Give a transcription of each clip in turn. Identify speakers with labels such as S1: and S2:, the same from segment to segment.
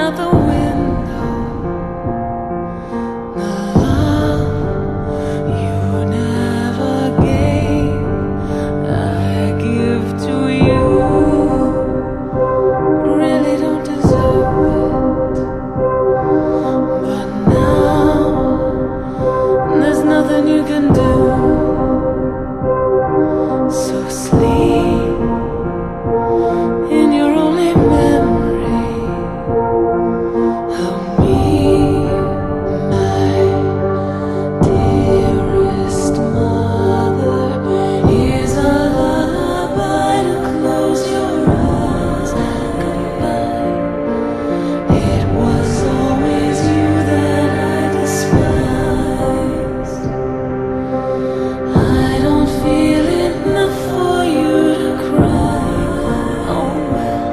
S1: out the window. The love you never gave, I give to you. Really don't deserve it, but now there's nothing you can do. So sleep in your only memory of me, my dearest mother. Here's a lullaby to close your eyes. Goodbye. It was always you that I despised. I don't feel enough for you to cry. Oh well,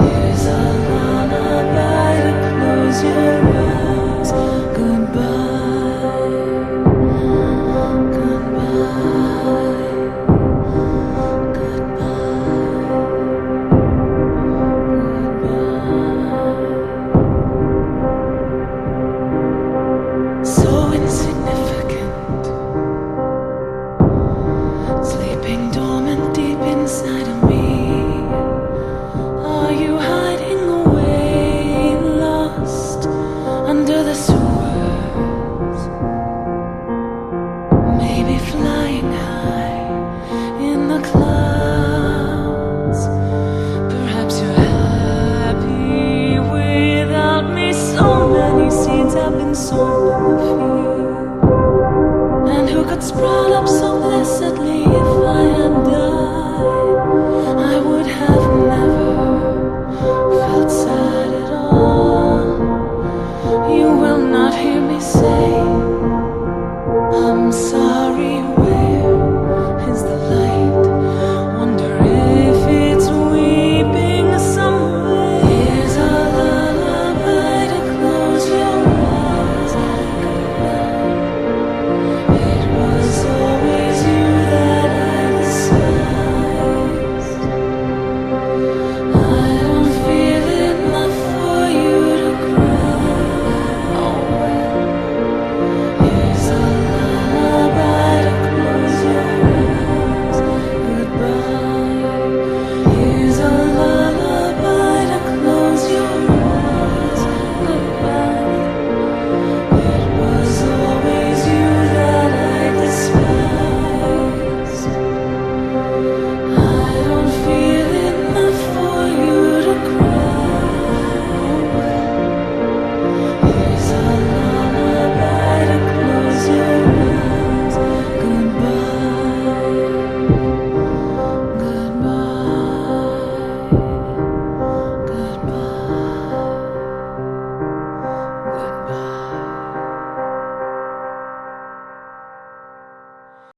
S1: here's a lullaby to close your eyes. Goodbye, goodbye, goodbye. So insignificant, sleeping dormant deep inside of me. Are you hiding away, lost under the sewers? Maybe flying high in the clouds. Perhaps you're happy without me. So many seeds have been sown in the field, and who could sprout up so